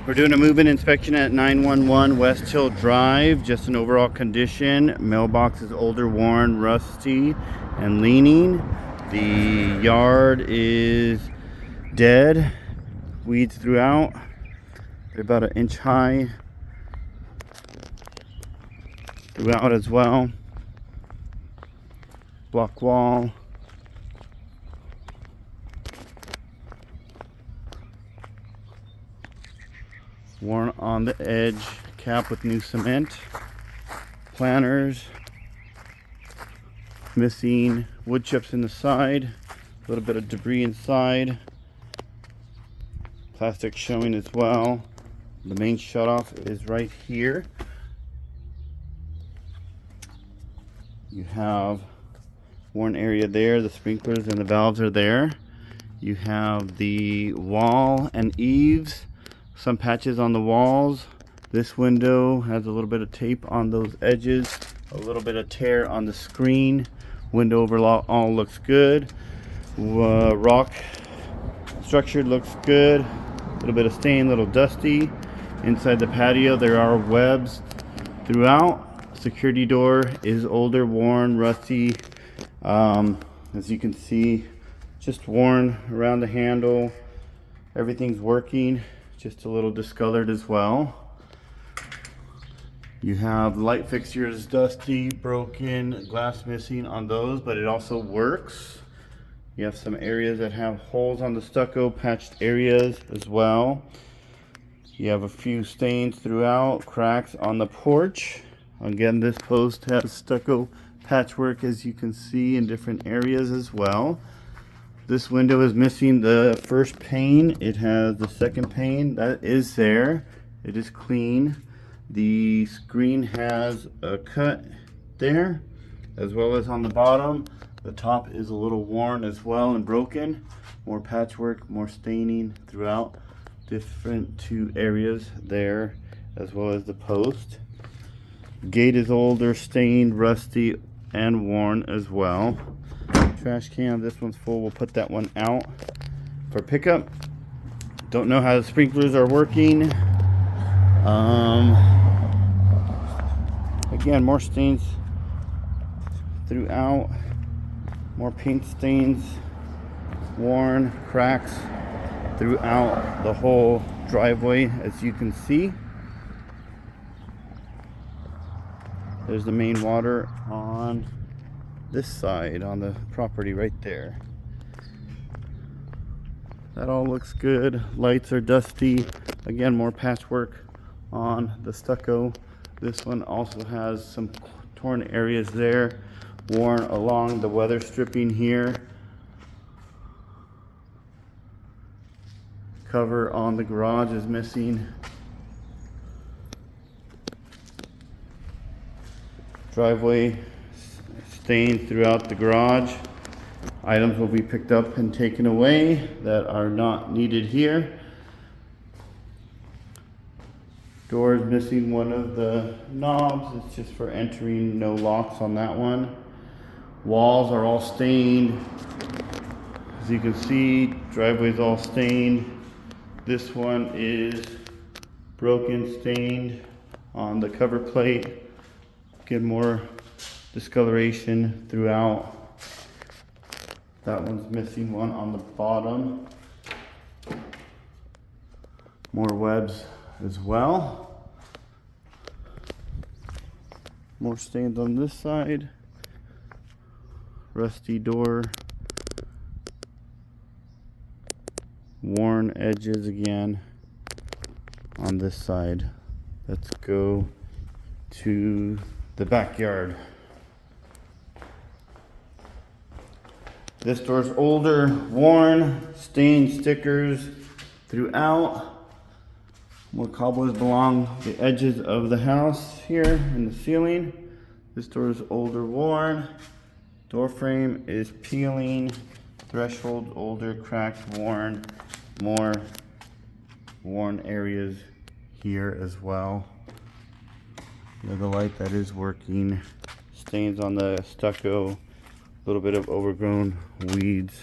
We're doing a move-in inspection at 911 West Hill Drive. Just an overall condition. Mailbox is older, worn, rusty, and leaning. The yard is dead. Weeds throughout. They're about 1 inch high throughout as well. Block wall. Worn on the edge, cap with new cement. Planters. Missing wood chips in the side. A little bit of debris inside. Plastic showing as well. The main shutoff is right here. You have worn area there. The sprinklers and the valves are there. You have the wall and eaves. Some patches on the walls. This window has a little bit of tape on those edges. A little bit of tear on the screen. Window overall all looks good. Rock structure looks good. A little bit of stain, a little dusty. Inside the patio there are webs throughout. Security door is older, worn, rusty. As you can see, just worn around the handle. Everything's working. Just a little discolored as well. You have light fixtures dusty, broken, glass missing on those, but it also works. You have some areas that have holes on the stucco, patched areas as well. You have a few stains throughout, cracks on the porch. Again, this post has stucco patchwork, as you can see, in different areas as well. This window is missing the first pane. It has the second pane. That is there. It is clean. The screen has a cut there, as well as on the bottom. The top is a little worn as well and broken. More patchwork, more staining throughout. Different two areas there, as well as the post. Gate is older, stained, rusty, and worn as well. Trash can, this one's full. We'll put that one out for pickup. Don't know how the sprinklers are working. Again, more stains throughout. More paint stains, worn, cracks throughout the whole driveway, as you can see. There's the main water on this side on the property right there. That all looks good. Lights are dusty. Again, more patchwork on the stucco. This one also has some torn areas there, worn along the weather stripping here. Cover on the garage is missing. Driveway stains throughout the garage. Items will be picked up and taken away that are not needed here. Door is missing one of the knobs. It's just for entering, no locks on that one. Walls are all stained. As you can see, driveway is all stained. This one is broken, stained on the cover plate. Get more discoloration throughout. That one's missing one on the bottom. More webs as well. More stains on this side. Rusty door. Worn edges again on this side. Let's go to the backyard. This door's older, worn, stained stickers throughout. More cobwebs along the edges of the house here in the ceiling. This door is older, worn. Door frame is peeling. Threshold older, cracked, worn. More worn areas here as well. The light that is working. Stains on the stucco. A little bit of overgrown weeds.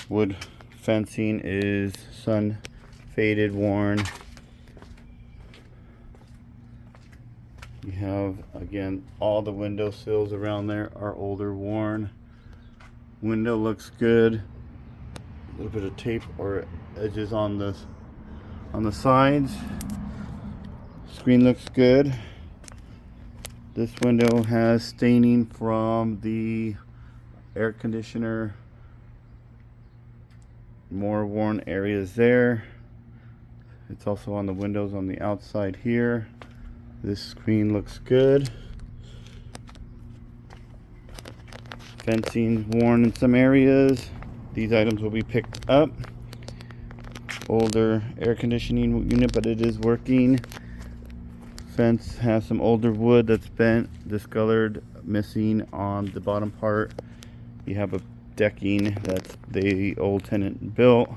Wood fencing is sun faded, worn. You have, again, all the window sills around there are older, worn. Window looks good. A little bit of tape or edges on the sides. Screen looks good. This window has staining from the air conditioner. More worn areas there. It's also on the windows on the outside here. This screen looks good. Fencing worn in some areas. These items will be picked up. Older air conditioning unit, but it is working. Fence has some older wood that's bent, discolored, missing on the bottom part. You have a decking that the old tenant built.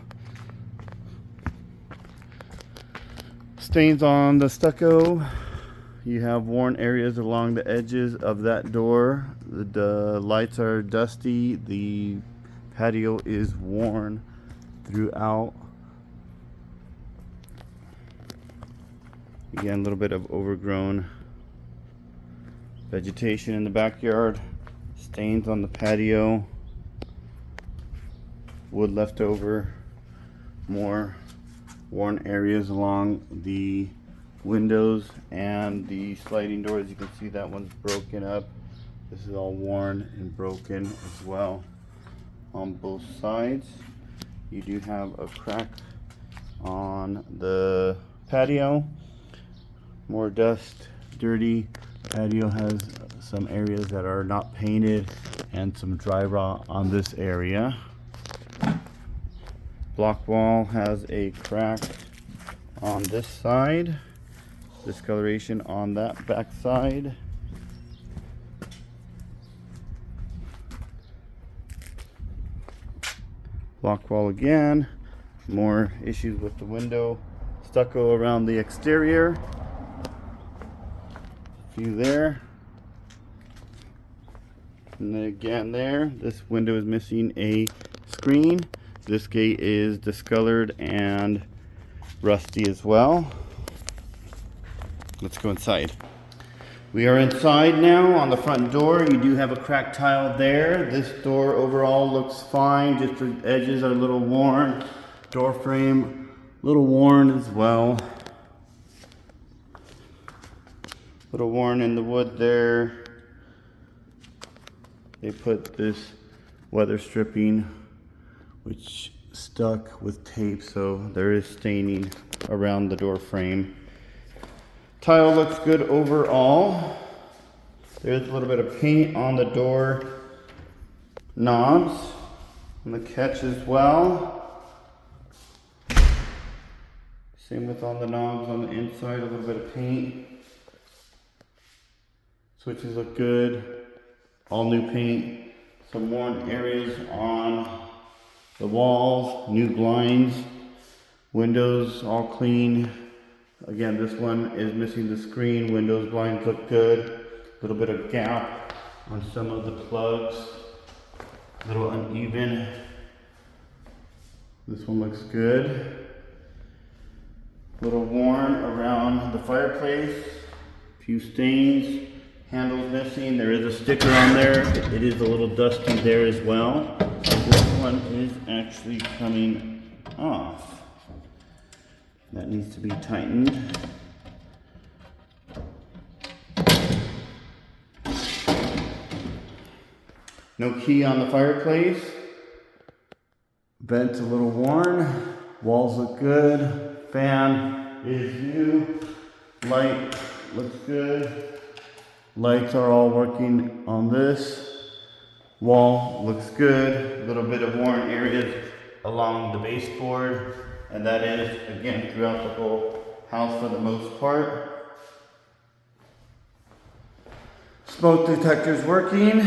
Stains on the stucco. You have worn areas along the edges of that door. The lights are dusty. The patio is worn throughout. Again, a little bit of overgrown vegetation in the backyard. Stains on the patio. Wood left over. More worn areas along the windows and the sliding doors. You can see that one's broken up. This is all worn and broken as well on both sides. You do have a crack on the patio. More dust, dirty. Patio has some areas that are not painted and some dry rot on this area. Block wall has a crack on this side. Discoloration on that back side. Block wall again. More issues with the window. Stucco around the exterior. A few there. And then again there. This window is missing a screen. This gate is discolored and rusty as well. Let's go inside. We are inside now on the front door. You do have a cracked tile there. This door overall looks fine. Just the edges are a little worn. Door frame a little worn as well. A little worn in the wood there. They put this weather stripping which stuck with tape, so there is staining around the door frame. Tile looks good overall. There's a little bit of paint on the door knobs and the catch as well. Same with on the knobs on the inside, a little bit of paint. Switches look good. All new paint. Some worn areas on the walls, new blinds, windows all clean. Again, this one is missing the screen. Windows, blinds look good. A little bit of gap on some of the plugs. A little uneven. This one looks good. A little worn around the fireplace. A few stains. Handles missing. There is a sticker on there. It is a little dusty there as well. This one is actually coming off. That needs to be tightened. No key on the fireplace. Vent's a little worn. Walls look good. Fan is new. Light looks good. Lights are all working on this. Wall looks good. A little bit of worn areas along the baseboard. And that is, again, throughout the whole house for the most part. Smoke detector's working.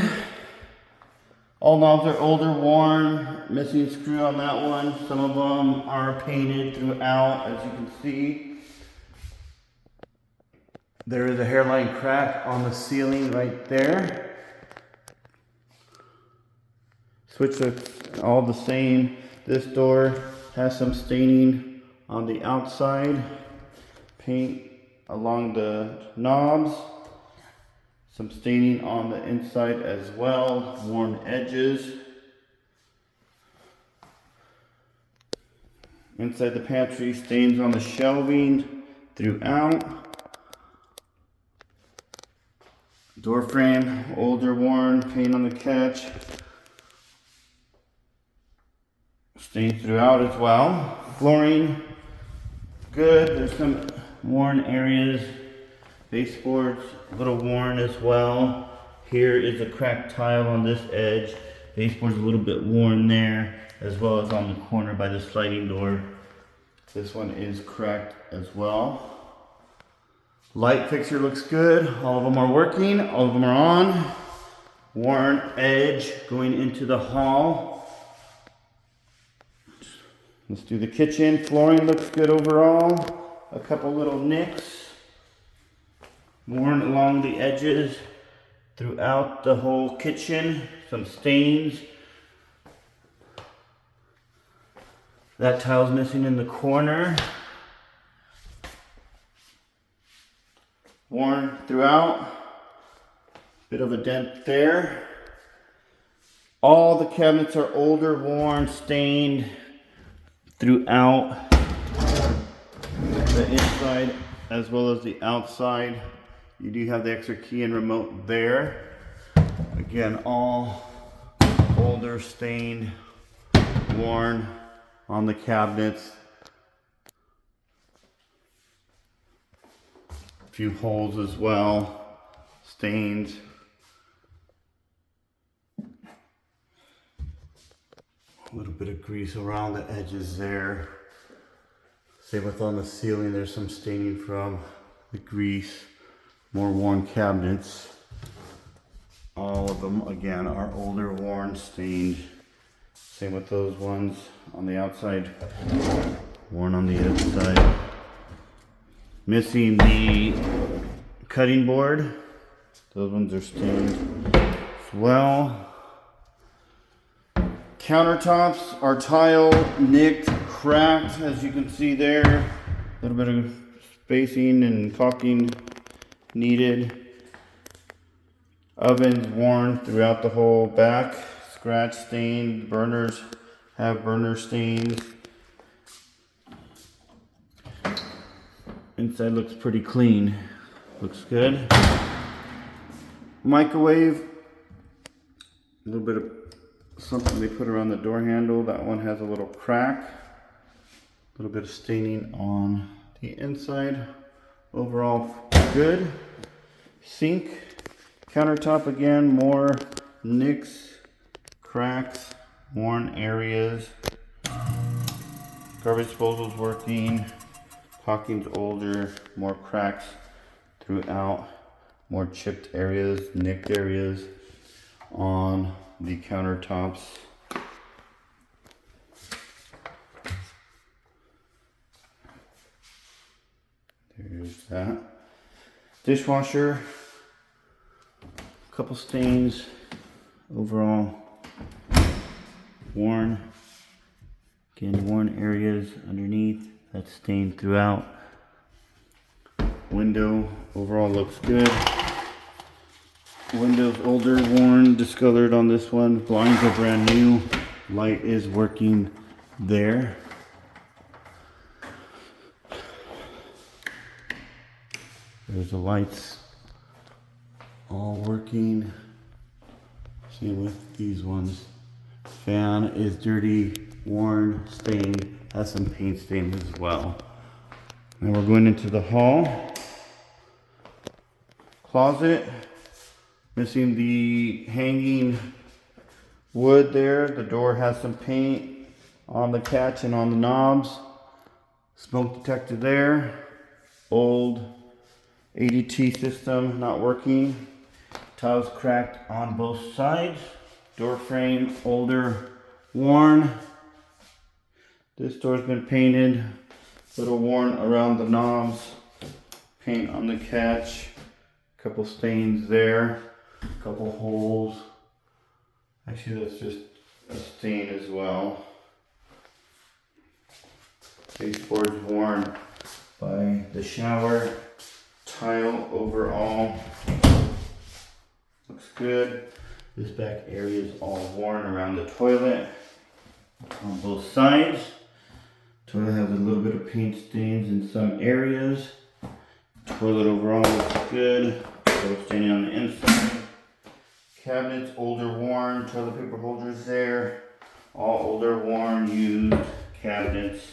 All knobs are older, worn, missing screw on that one. Some of them are painted throughout, as you can see. There is a hairline crack on the ceiling right there. Switch looks all the same. This door has some staining on the outside. Paint along the knobs. Some staining on the inside as well, worn edges. Inside the pantry, stains on the shelving throughout. Door frame, older, worn, paint on the catch. Stains throughout as well. Flooring, good. There's some worn areas. Baseboards, a little worn as well. Here is a cracked tile on this edge. Baseboard's a little bit worn there, as well as on the corner by the sliding door. This one is cracked as well. Light fixture looks good. All of them are working. All of them are on. Worn edge going into the hall. Let's do the kitchen. Flooring looks good overall. A couple little nicks. Worn along the edges throughout the whole kitchen. Some stains. That tile's missing in the corner. Worn throughout. Bit of a dent there. All the cabinets are older, worn, stained throughout the inside as well as the outside. You do have the extra key and remote there. Again, all older, stained, worn on the cabinets. A few holes as well, stains. A little bit of grease around the edges there. Same with on the ceiling, there's some staining from the grease. More worn cabinets. All of them, again, are older, worn, stained. Same with those ones on the outside, worn on the inside. Missing the cutting board. Those ones are stained as well. Countertops are tile, nicked, cracked, as you can see there. A little bit of spacing and caulking needed. Ovens worn throughout the whole back. Scratch stained. Burners have burner stains. Inside looks pretty clean. Looks good. Microwave. A little bit of something they put around the door handle. That one has a little crack. A little bit of staining on the inside. Overall good. Sink. Countertop again, more nicks, cracks, worn areas. Garbage disposal's working. Caulking's older, more cracks throughout. More chipped areas, nicked areas on the countertops. There's that. Dishwasher. Couple stains. Overall worn. Again, worn areas underneath. That's stained throughout. Window overall looks good. Windows older, worn, discolored on this one. Blinds are brand new. Light is working there. There's the lights all working. Same with these ones. Fan is dirty, worn, stained, has some paint stains as well. Now we're going into the hall. Closet. Missing the hanging wood there. The door has some paint on the catch and on the knobs. Smoke detector there. Old ADT system not working. Tiles cracked on both sides. Door frame older, worn. This door's been painted. A little worn around the knobs. Paint on the catch. Couple stains there. Couple holes. Actually, that's just a stain as well. Baseboard's worn by the shower. Tile overall good. This back area is all worn around the toilet on both sides. Toilet has a little bit of paint stains in some areas. Toilet overall looks good. Toilet standing on the inside. Cabinets, older, worn. Toilet paper holders there. All older, worn, used cabinets.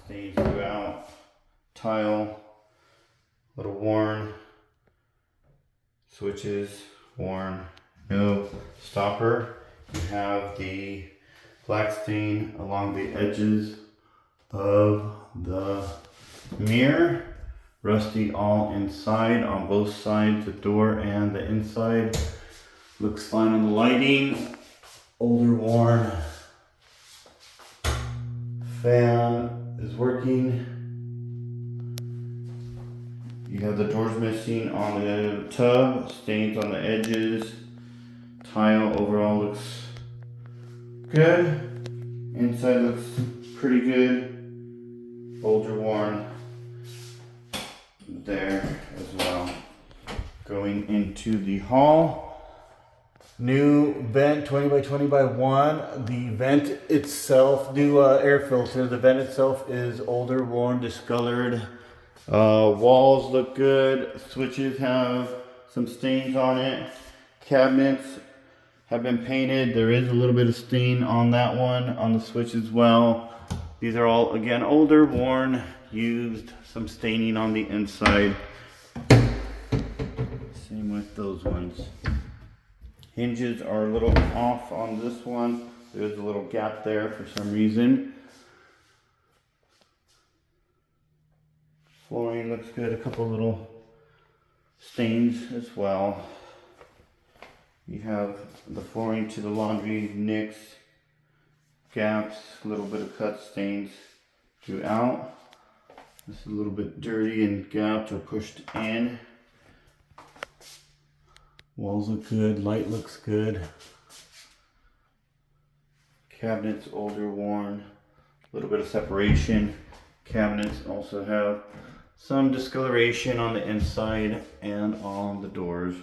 Stains throughout. Tile, a little worn. Switches, worn. No stopper. You have the black stain along the edges of the mirror. Rusty all inside on both sides, the door and the inside. Looks fine on the lighting. Older, worn. Fan is working. You have the doors missing on the tub, stains on the edges. Tile overall looks good. Inside looks pretty good. Older, worn there as well. Going into the hall. New vent, 20 by 20 by 1. The vent itself, new air filter. The vent itself is older, worn, discolored. Walls look good. Switches have some stains on it. Cabinets have been painted. There is a little bit of stain on that one, on the switch as well. These are all, again, older, worn, used. Some staining on the inside. Same with those ones. Hinges are a little off on this one. There's a little gap there for some reason. Flooring looks good. A couple little stains as well. You have the flooring to the laundry, nicks, gaps, a little bit of cut stains throughout. This is a little bit dirty and gapped or pushed in. Walls look good, light looks good. Cabinets older, worn, a little bit of separation. Cabinets also have some discoloration on the inside and on the doors.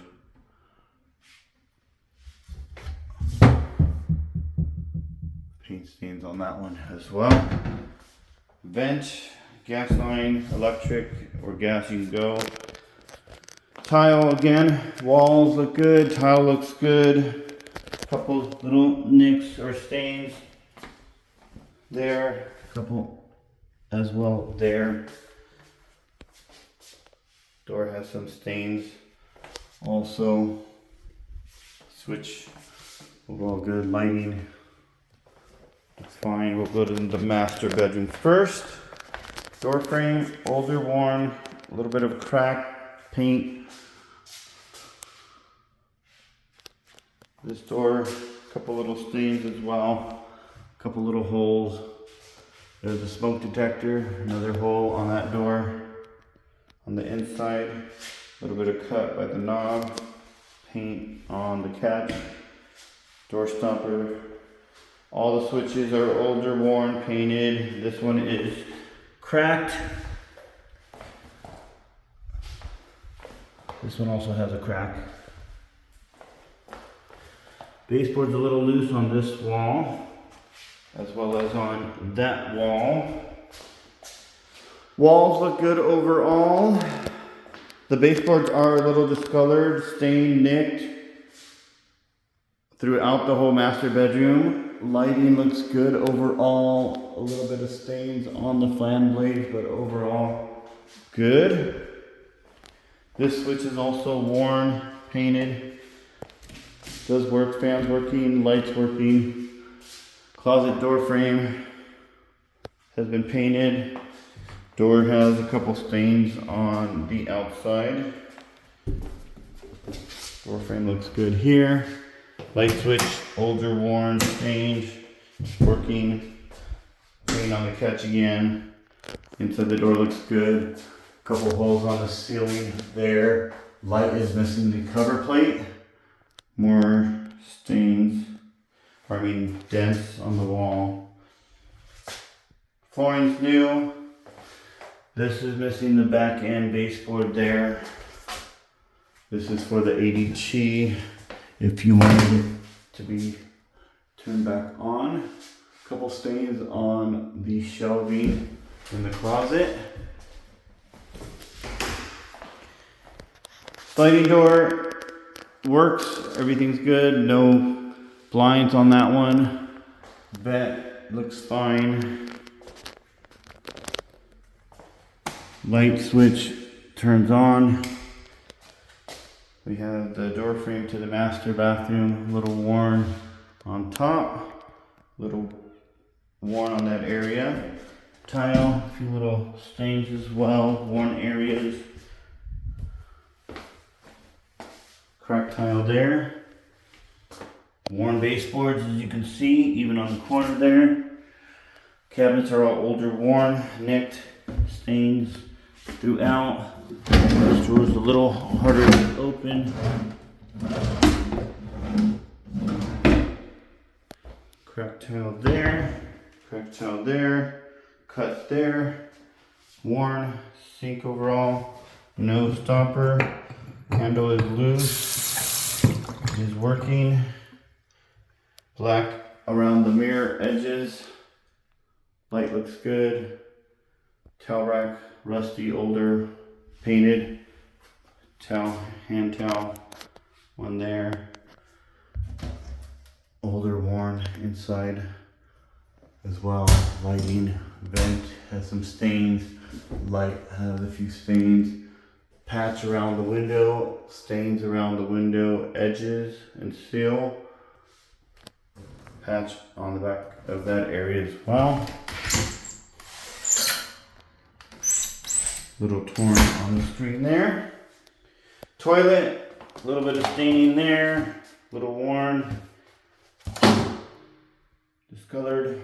Paint stains on that one as well. Vent, gas line, electric or gas, you can go. Tile again, walls look good, tile looks good. Couple little nicks or stains there, couple as well there. Door has some stains also. Switch overall good, lighting looks fine. We'll go to the master bedroom first. Door frame, older, worn, a little bit of crack, paint. This door, a couple little stains as well, a couple little holes. There's a smoke detector, another hole on that door. On the inside, a little bit of cut by the knob, paint on the catch, door stopper. All the switches are older, worn, painted. This one is cracked. This one also has a crack. Baseboard's a little loose on this wall, as well as on that wall. Walls look good overall. The baseboards are a little discolored, stained, nicked throughout the whole master bedroom. Lighting looks good overall. A little bit of stains on the fan blades, but overall good. This switch is also worn, painted. Does work, fans working, lights working. Closet door frame has been painted. Door has a couple stains on the outside. Door frame looks good here. Light switch, older, worn, stained, working. Paint on the catch again. Inside the door looks good. Couple holes on the ceiling there. Light is missing the cover plate. More stains, dents on the wall. Flooring's new. This is missing the back end baseboard there. This is for the 80G if you wanted it to be turned back on. A couple stains on the shelving in the closet. Sliding door works, everything's good, no blinds on that one. Vent looks fine. Light switch turns on. We have the door frame to the master bathroom, a little worn on top, little worn on that area. Tile, a few little stains as well, worn areas. Cracked tile there. Worn baseboards, as you can see, even on the corner there. Cabinets are all older, worn, nicked, stains throughout. This drawer's a little harder to open. Cracked tile there, cracked tile there, cut there, worn sink overall, no stopper, handle is loose, it is working. Black around the mirror edges, light looks good. Towel rack, rusty, older, painted. Towel, hand towel, one there. Older, worn inside as well. Lighting, vent has some stains. Light has a few stains. Patch around the window, stains around the window edges and seal. Patch on the back of that area as well. Little torn on the screen there. Toilet, a little bit of staining there, a little worn, discolored.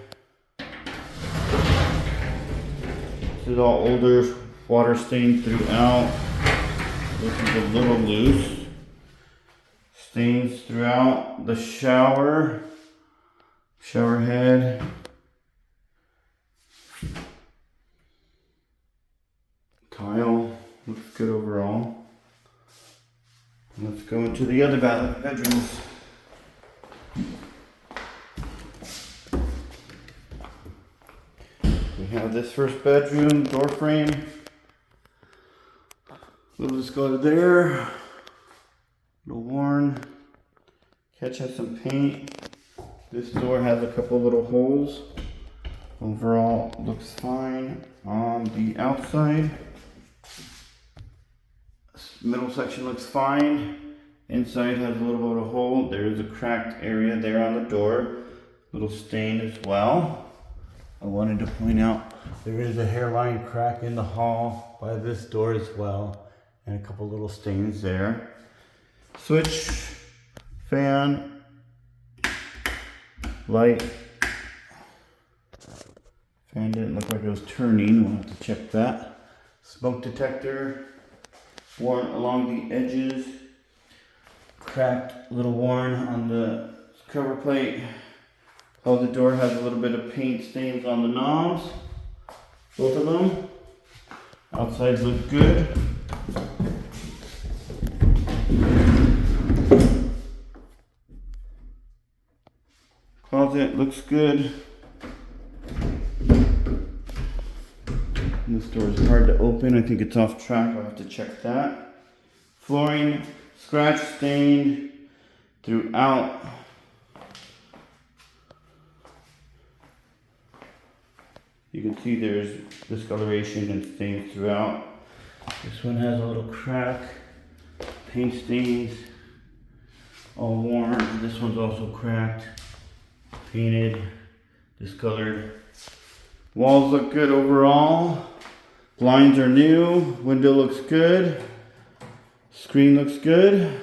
This is all older, water stained throughout. This is a little loose. Stains throughout the shower head. Tile looks good overall. Let's go into the other bedrooms. We have this first bedroom, door frame. Little discolored there. Little worn. Catch has some paint. This door has a couple little holes. Overall looks fine on the outside. Middle section looks fine. Inside has a little bit of a hole. There is a cracked area there on the door. Little stain as well. I wanted to point out there is a hairline crack in the hall by this door as well. And a couple little stains there. Switch, fan, light. Fan didn't look like it was turning. We'll have to check that. Smoke detector. Worn along the edges, cracked, little worn on the cover plate. The door has a little bit of paint stains on the knobs, both of them. Outsides look good. Closet looks good. This door is hard to open. I think it's off track. I'll have to check that. Flooring, scratch stained throughout. You can see there's discoloration and stains throughout. This one has a little crack, paint stains, all worn. This one's also cracked, painted, discolored. Walls look good overall. Blinds are new. Window looks good. Screen looks good.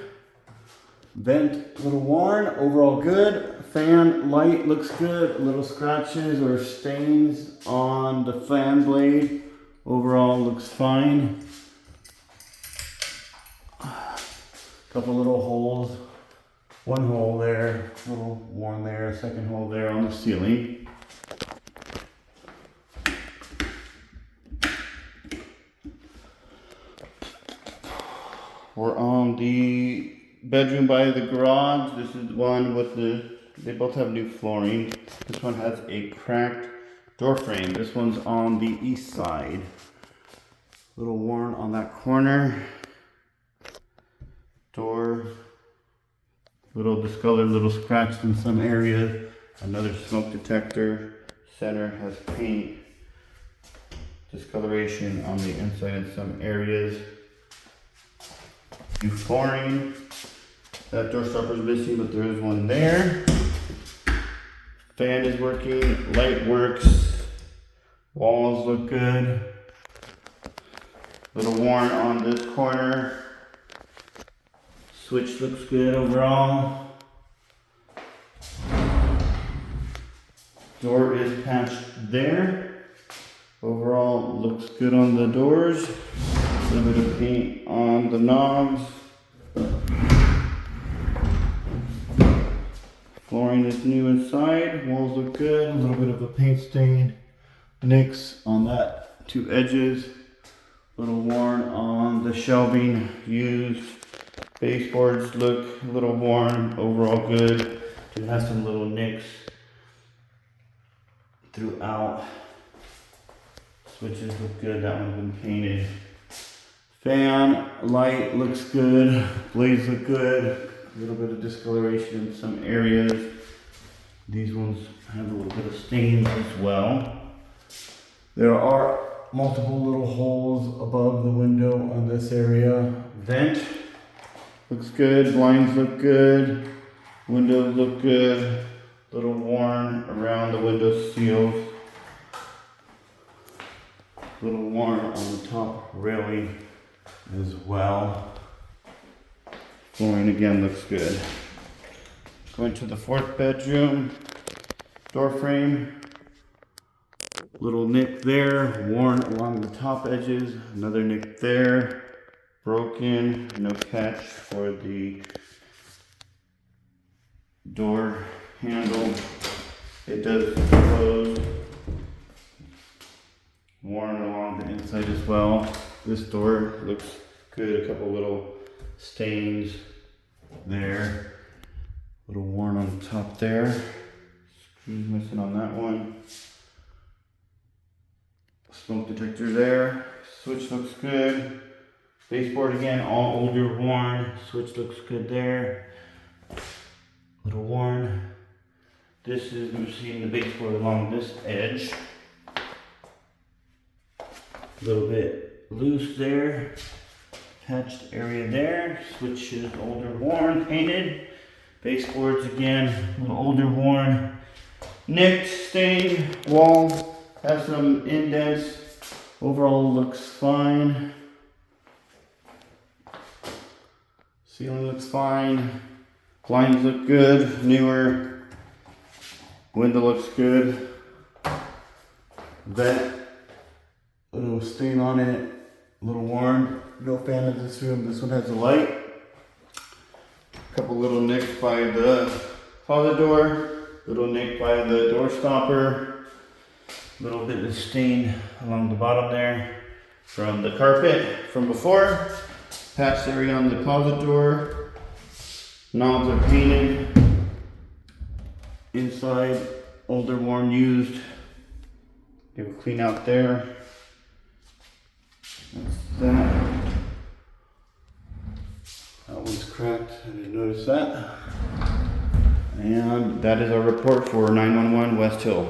Vent a little worn. Overall good. Fan light looks good. Little scratches or stains on the fan blade. Overall looks fine. Couple little holes. One hole there. A little worn there. Second hole there on the ceiling. We're on the bedroom by the garage. This is one with they both have new flooring. This one has a cracked door frame. This one's on the east side. A little worn on that corner. Door, little discolored, little scratched in some areas. Another smoke detector. Center has paint discoloration on the inside in some areas. New flooring. That door stopper is missing, but there is one there. Fan is working, light works. Walls look good. Little worn on this corner. Switch looks good overall. Door is patched there. Overall looks good on the doors. A little bit of paint on the knobs. Flooring is new inside. Walls look good. A little bit of a paint stain. Nicks on that two edges. A little worn on the shelving used. Baseboards look a little worn. Overall good. It has some little nicks throughout. Switches look good. That one's been painted. Fan light looks good. Blades look good. A little bit of discoloration in some areas. These ones have a little bit of stains as well. There are multiple little holes above the window on this area. Vent looks good. Blinds look good. Windows look good. Little worn around the window seals. Little worn on the top railing as well. Flooring again looks good. Going to the fourth bedroom. Door frame. Little nick there, worn along the top edges. Another nick there. Broken, no catch for the door handle. It does close. Worn along the inside as well. This door looks good. A couple little stains there. A little worn on the top there. Screws missing on that one. Smoke detector there. Switch looks good. Baseboard again, all older, worn. Switch looks good there. Little worn. This is missing the baseboard along this edge. A little bit loose there. Patched area there. Switch is older, worn, painted. Baseboards again, a little older, worn. Nicked, stained. Wall has some indents. Overall looks fine. Ceiling looks fine. Blinds look good, newer. Window looks good. Vent, a little stain on it, a little worn. No fan in this room. This one has a light. A couple little nicks by the closet door. Little nick by the door stopper. A little bit of stain along the bottom there from the carpet from before. Patched area on the closet door. Knobs are painted. Inside, older, worn, used. Give a clean out there. That's that. That one's cracked. I didn't notice that. And that is our report for 911 West Hill.